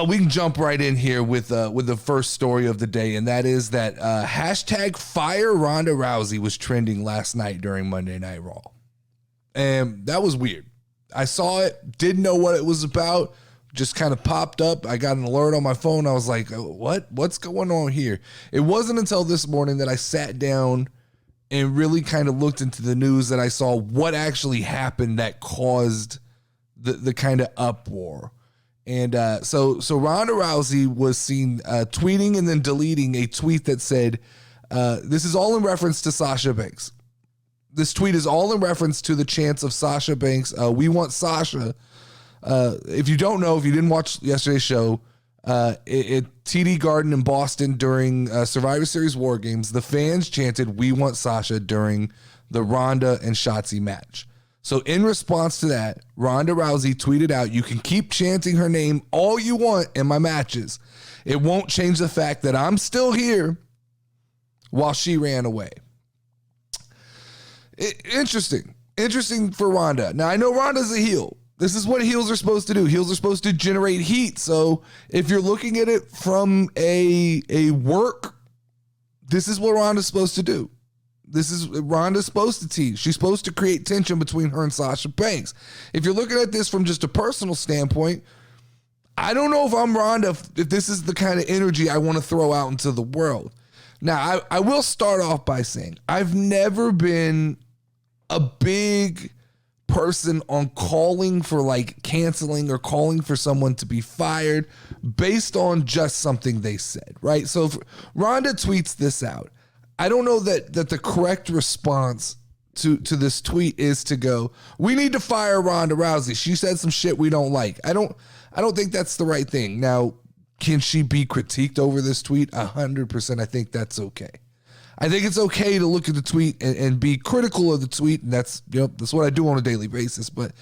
we can jump right in here with the first story of the day, and that is that hashtag FireRondaRousey was trending last night during Monday Night Raw. And that was weird. I saw it, didn't know what it was about, just kind of popped up. I got an alert on my phone. I was like, what's going on here? It wasn't until this morning that I sat down and really kind of looked into the news that I saw what actually happened that caused the kind of uproar. And so Ronda Rousey was seen tweeting and then deleting a tweet that said, this is all in reference to Sasha Banks. This tweet is all in reference to the chants of Sasha Banks. We want Sasha. If you don't know, if you didn't watch yesterday's show, at TD Garden in Boston during Survivor Series War Games, the fans chanted, "We want Sasha" during the Ronda and Shotzi match. So in response to that, Ronda Rousey tweeted out, "You can keep chanting her name all you want in my matches. It won't change the fact that I'm still here," while she ran away. Interesting for Ronda. Now, I know Ronda's a heel. This is what heels are supposed to do. Heels are supposed to generate heat. So if you're looking at it from a work, this is what Ronda's supposed to do. Ronda's supposed to tease. She's supposed to create tension between her and Sasha Banks. If you're looking at this from just a personal standpoint, I don't know if I'm Ronda, if this is the kind of energy I want to throw out into the world. Now, I will start off by saying I've never been a big person on calling for like canceling or calling for someone to be fired based on just something they said, right? So if Ronda tweets this out, I don't know that the correct response to this tweet is to go, "We need to fire Ronda Rousey. She said some shit we don't like." I don't think that's the right thing. Now, can she be critiqued over this tweet? 100%. I think that's okay. I think it's okay to look at the tweet and be critical of the tweet, and that's what I do on a daily basis. But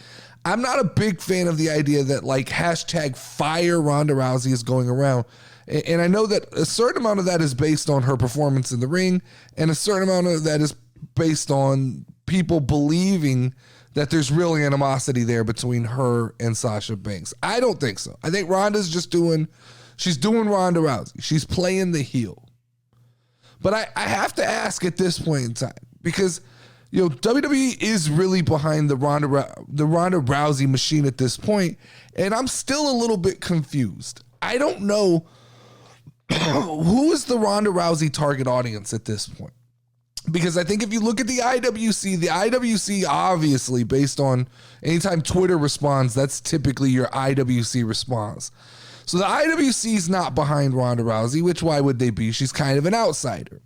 I'm not a big fan of the idea that like hashtag fire Ronda Rousey is going around. And I know that a certain amount of that is based on her performance in the ring, and a certain amount of that is based on people believing that there's real animosity there between her and Sasha Banks. I don't think so. I think Ronda's she's doing Ronda Rousey. She's playing the heel. But I have to ask at this point in time, because WWE is really behind the Ronda Rousey machine at this point, and I'm still a little bit confused. I don't know who is the Ronda Rousey target audience at this point. Because I think if you look at the IWC obviously, based on anytime Twitter responds, that's typically your IWC response. So the IWC is not behind Ronda Rousey, which why would they be? She's kind of an outsider.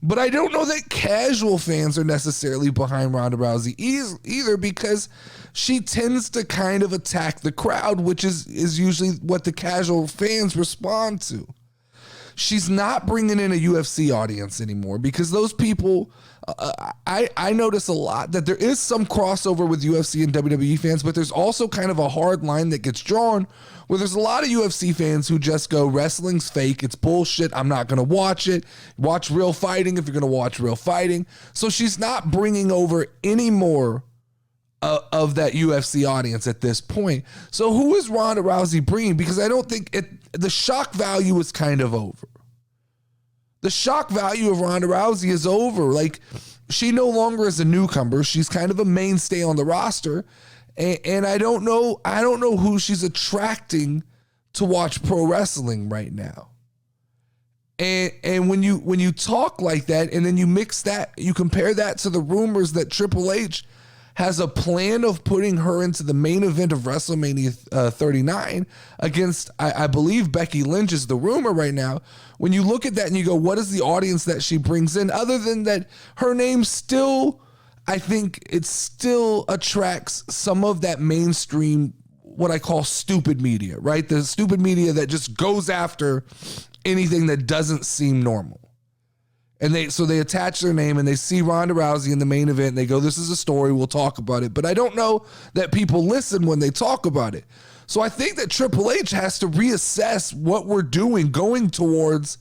But I don't know that casual fans are necessarily behind Ronda Rousey either, because she tends to kind of attack the crowd, which is usually what the casual fans respond to. She's not bringing in a UFC audience anymore, because those people, I notice a lot that there is some crossover with UFC and WWE fans, but there's also kind of a hard line that gets drawn where there's a lot of UFC fans who just go, wrestling's fake, it's bullshit, I'm not going to watch it. Watch real fighting if you're going to watch real fighting. So she's not bringing over any more of that UFC audience at this point. So who is Ronda Rousey bringing? Because I don't think the shock value is kind of over. The shock value of Ronda Rousey is over. Like, she no longer is a newcomer. She's kind of a mainstay on the roster. And I don't know who she's attracting to watch pro wrestling right now. And when you talk like that, and then you mix that, you compare that to the rumors that Triple H has a plan of putting her into the main event of WrestleMania 39 against, I believe, Becky Lynch is the rumor right now. When you look at that and you go, what is the audience that she brings in, other than that her name still, I think it still attracts some of that mainstream, what I call stupid media, right? The stupid media that just goes after anything that doesn't seem normal. And they attach their name and they see Ronda Rousey in the main event and they go, this is a story, we'll talk about it. But I don't know that people listen when they talk about it. So I think that Triple H has to reassess what we're doing going towards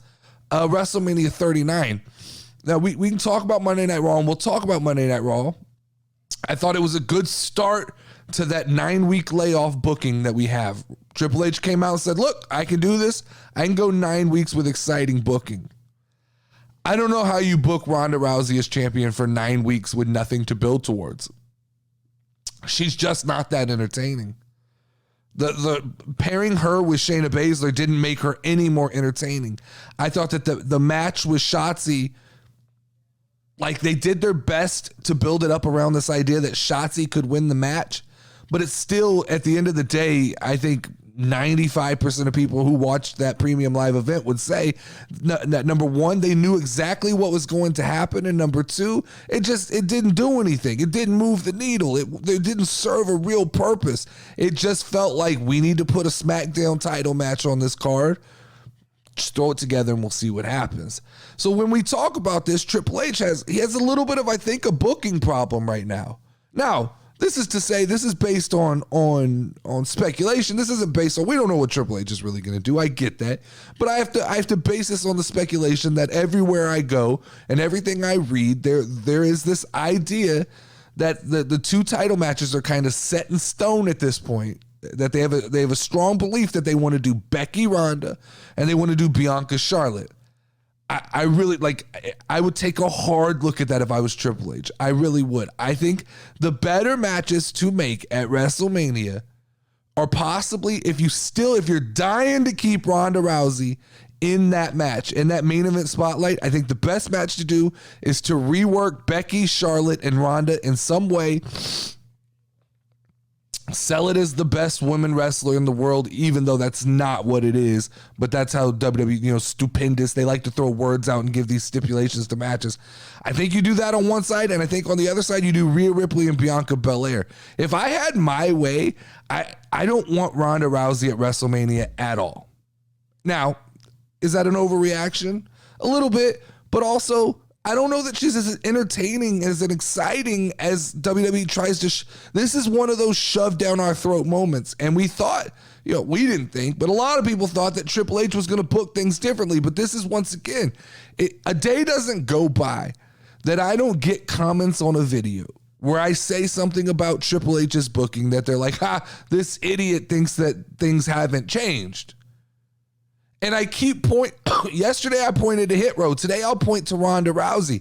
WrestleMania 39. Now, we can talk about Monday Night Raw, and we'll talk about Monday Night Raw. I thought it was a good start to that 9-week layoff booking that we have Triple H came out and said, look, I can do this. I can go 9 weeks with exciting booking. I don't know how you book Ronda Rousey as champion for 9 weeks with nothing to build towards. She's just not that entertaining. The pairing her with Shayna Baszler didn't make her any more entertaining. I thought that the match with Shotzi, like, they did their best to build it up around this idea that Shotzi could win the match, but it's still, at the end of the day, I think 95% of people who watched that premium live event would say that, number one, they knew exactly what was going to happen, and number two, it didn't do anything. It didn't move the needle. It didn't serve a real purpose. It just felt like, we need to put a SmackDown title match on this card. Just throw it together and we'll see what happens. So when we talk about this, Triple H has a little bit of, I think, a booking problem right now. Now, this is to say, this is based on speculation. This isn't based on, we don't know what Triple H is really going to do. I get that. But I have to base this on the speculation that everywhere I go and everything I read, there is this idea that the two title matches are kind of set in stone at this point. That they have a strong belief that they want to do Becky Ronda and they want to do Bianca Charlotte. I really, I would take a hard look at that if I was Triple H. I really would. I think the better matches to make at WrestleMania are possibly, if you're dying to keep Ronda Rousey in that match, in that main event spotlight, I think the best match to do is to rework Becky, Charlotte, and Ronda in some way. Sell it as the best women wrestler in the world, even though that's not what it is. But that's how WWE, stupendous. They like to throw words out and give these stipulations to matches. I think you do that on one side, and I think on the other side you do Rhea Ripley and Bianca Belair. If I had my way, I don't want Ronda Rousey at WrestleMania at all. Now, is that an overreaction? A little bit, but also, I don't know that she's as entertaining, as exciting as WWE tries to. This is one of those shoved down our throat moments. And we thought, we didn't think, but a lot of people thought that Triple H was going to book things differently. But this is, once again, a day doesn't go by that I don't get comments on a video where I say something about Triple H's booking that they're like, this idiot thinks that things haven't changed. And I keep yesterday I pointed to Hit Row. Today I'll point to Ronda Rousey.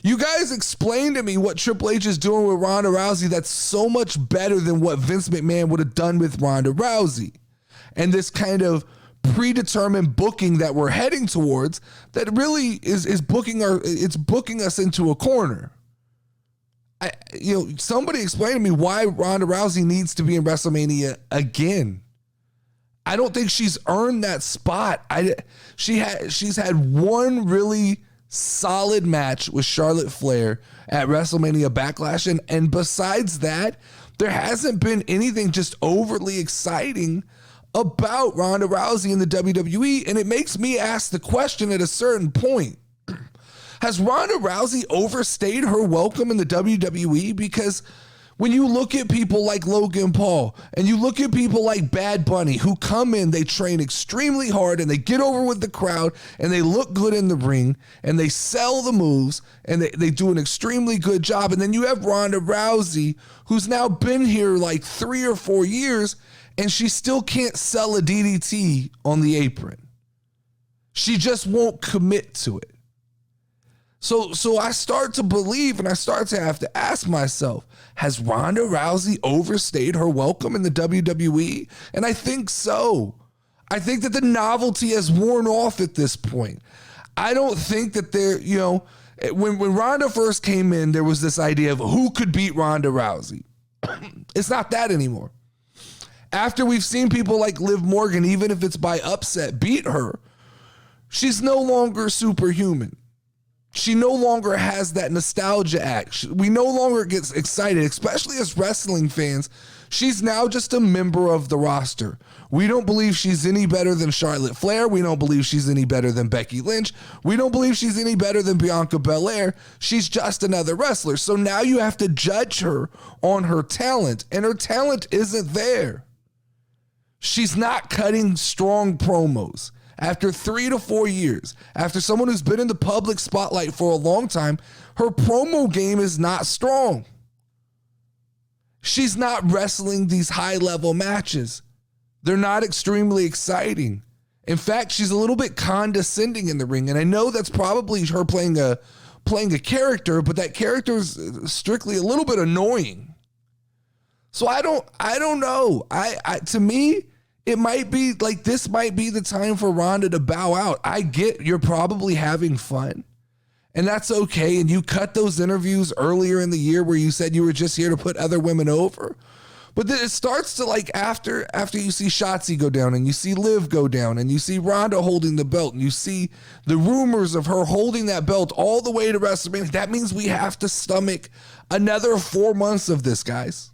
You guys explain to me what Triple H is doing with Ronda Rousey that's so much better than what Vince McMahon would have done with Ronda Rousey. And this kind of predetermined booking that we're heading towards that really is booking us into a corner. Somebody explain to me why Ronda Rousey needs to be in WrestleMania again. I don't think she's earned that spot. She's had one really solid match with Charlotte Flair at WrestleMania Backlash, and besides that, there hasn't been anything just overly exciting about Ronda Rousey in the WWE, and it makes me ask the question at a certain point. Has Ronda Rousey overstayed her welcome in the WWE? Because when you look at people like Logan Paul and you look at people like Bad Bunny who come in, they train extremely hard and they get over with the crowd and they look good in the ring and they sell the moves and they do an extremely good job. And then you have Ronda Rousey, who's now been here like 3 or 4 years, and she still can't sell a DDT on the apron. She just won't commit to it. So I start to believe, and I start to have to ask myself, has Ronda Rousey overstayed her welcome in the WWE? And I think so. I think that the novelty has worn off at this point. I don't think that when Ronda first came in, there was this idea of who could beat Ronda Rousey. It's not that anymore. After we've seen people like Liv Morgan, even if it's by upset, beat her, she's no longer superhuman. She no longer has that nostalgia act. We no longer get excited, especially as wrestling fans. She's now just a member of the roster. We don't believe she's any better than Charlotte Flair. We don't believe she's any better than Becky Lynch. We don't believe she's any better than Bianca Belair. She's just another wrestler. So now you have to judge her on her talent, and her talent isn't there. She's not cutting strong promos. After 3 to 4 years, after someone who's been in the public spotlight for a long time, her promo game is not strong. She's not wrestling these high-level matches They're not extremely exciting. In fact, she's a little bit condescending in the ring, and I know that's probably her playing a character, but that character is strictly a little bit annoying. So I don't know. To me, it might be like this might be the time for Ronda to bow out. I get you're probably having fun, and that's okay. And you cut those interviews earlier in the year where you said you were just here to put other women over. But then it starts to like after you see Shotzi go down and you see Liv go down and you see Ronda holding the belt and you see the rumors of her holding that belt all the way to WrestleMania. That means we have to stomach another 4 months of this, guys.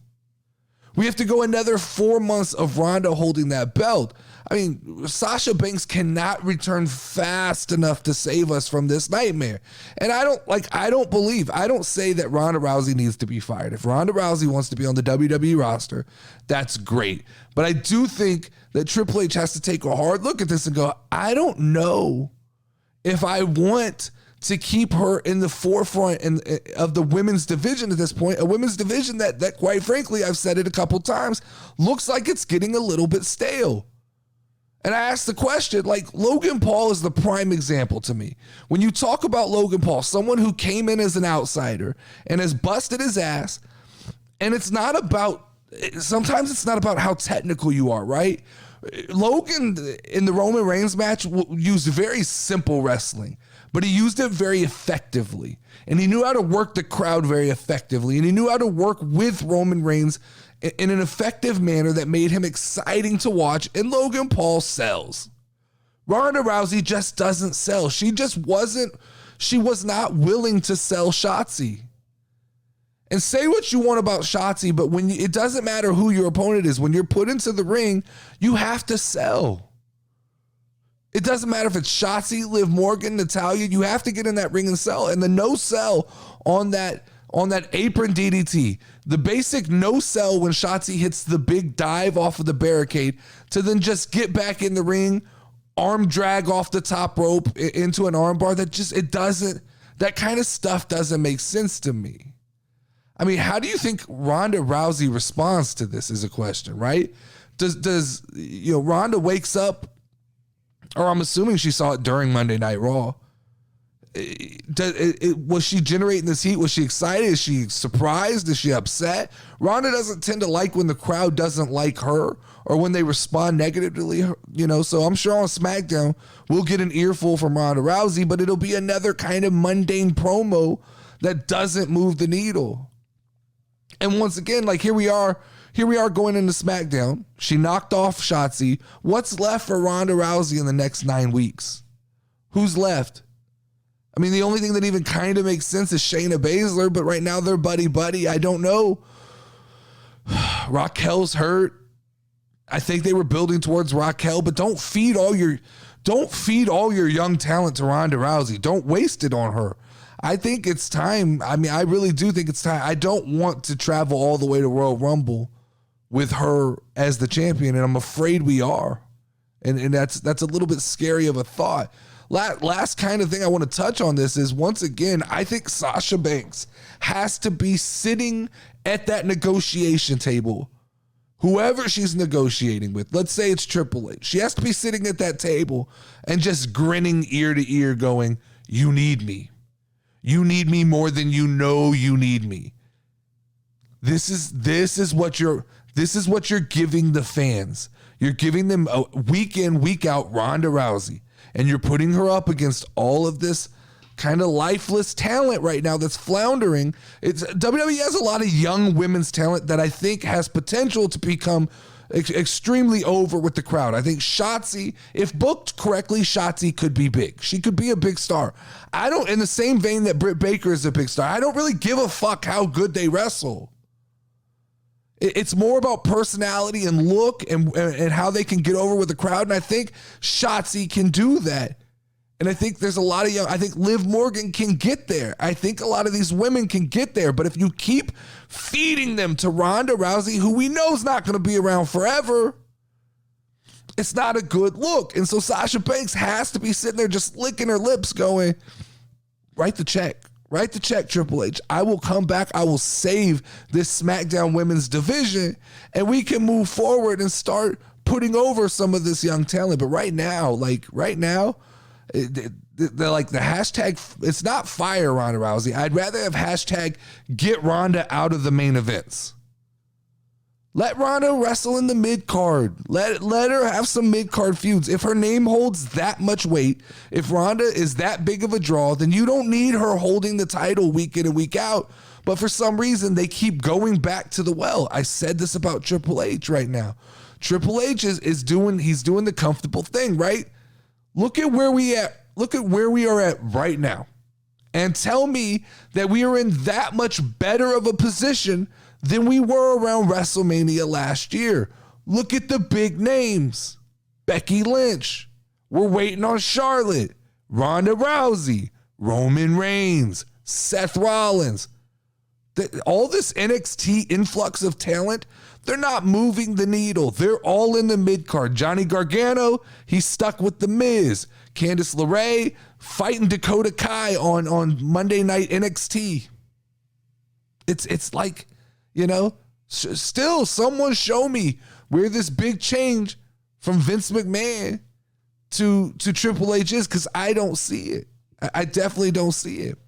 We have to go another 4 months of Ronda holding that belt. I mean, Sasha Banks cannot return fast enough to save us from this nightmare. And I don't say that Ronda Rousey needs to be fired. If Ronda Rousey wants to be on the WWE roster, that's great. But I do think that Triple H has to take a hard look at this and go, I don't know if I want to keep her in the forefront of the women's division at this point, a women's division that quite frankly, I've said it a couple times, looks like it's getting a little bit stale. And I asked the question, like Logan Paul is the prime example to me. When you talk about Logan Paul, someone who came in as an outsider and has busted his ass, and sometimes it's not about how technical you are, right? Logan in the Roman Reigns match used very simple wrestling, but he used it very effectively. And he knew how to work the crowd very effectively. And he knew how to work with Roman Reigns in an effective manner that made him exciting to watch. And Logan Paul sells. Ronda Rousey just doesn't sell. She was not willing to sell Shotzi. And say what you want about Shotzi, but it doesn't matter who your opponent is. When you're put into the ring, you have to sell. It doesn't matter if it's Shotzi, Liv Morgan, Natalya. You have to get in that ring and sell. And the no sell on that apron DDT, the basic no sell when Shotzi hits the big dive off of the barricade to then just get back in the ring, arm drag off the top rope into an arm bar. That kind of stuff doesn't make sense to me. I mean, how do you think Ronda Rousey responds to this is a question, right? Does Ronda wakes up, or I'm assuming she saw it during Monday Night Raw. Was she generating this heat? Was she excited? Is she surprised? Is she upset? Ronda doesn't tend to like when the crowd doesn't like her or when they respond negatively, so I'm sure on SmackDown we'll get an earful from Ronda Rousey, but it'll be another kind of mundane promo that doesn't move the needle. And once again, like here we are going into SmackDown. She knocked off Shotzi. What's left for Ronda Rousey in the next 9 weeks? Who's left? I mean, the only thing that even kind of makes sense is Shayna Baszler, but right now they're buddy-buddy. I don't know. Raquel's hurt. I think they were building towards Raquel, but don't feed all your young talent to Ronda Rousey. Don't waste it on her. I think it's time. I mean, I really do think it's time. I don't want to travel all the way to Royal Rumble with her as the champion, and I'm afraid we are. And that's a little bit scary of a thought. Last kind of thing I want to touch on this is, once again, I think Sasha Banks has to be sitting at that negotiation table. Whoever she's negotiating with, let's say it's Triple H, she has to be sitting at that table and just grinning ear to ear going, you need me. You need me more than you know you need me. This is what you're giving the fans. You're giving them a week in, week out Ronda Rousey, and you're putting her up against all of this kind of lifeless talent right now that's floundering. WWE has a lot of young women's talent that I think has potential to become extremely over with the crowd. I think Shotzi, if booked correctly, Shotzi could be big. She could be a big star. In the same vein that Britt Baker is a big star, I don't really give a fuck how good they wrestle. It's more about personality and look and how they can get over with the crowd. And I think Shotzi can do that. And I think there's a lot of I think Liv Morgan can get there. I think a lot of these women can get there. But if you keep feeding them to Ronda Rousey, who we know is not going to be around forever, it's not a good look. And so Sasha Banks has to be sitting there just licking her lips going, write the check. Write the check, Triple H. I will come back. I will save this SmackDown women's division, and we can move forward and start putting over some of this young talent. But right now, they're like the hashtag, it's not fire Ronda Rousey. I'd rather have hashtag get Ronda out of the main events. Let Ronda wrestle in the mid card. Let her have some mid card feuds. If her name holds that much weight, if Ronda is that big of a draw, then you don't need her holding the title week in and week out. But for some reason, they keep going back to the well. I said this about Triple H right now. Triple H is doing the comfortable thing, right? Look at where we are at right now. And tell me that we are in that much better of a position than we were around WrestleMania last year. Look at the big names. Becky Lynch. We're waiting on Charlotte. Ronda Rousey. Roman Reigns. Seth Rollins. All this NXT influx of talent, they're not moving the needle. They're all in the mid-card. Johnny Gargano, he's stuck with The Miz. Candice LeRae fighting Dakota Kai on Monday Night NXT. It's like, still someone show me where this big change from Vince McMahon to Triple H is, because I don't see it. I definitely don't see it.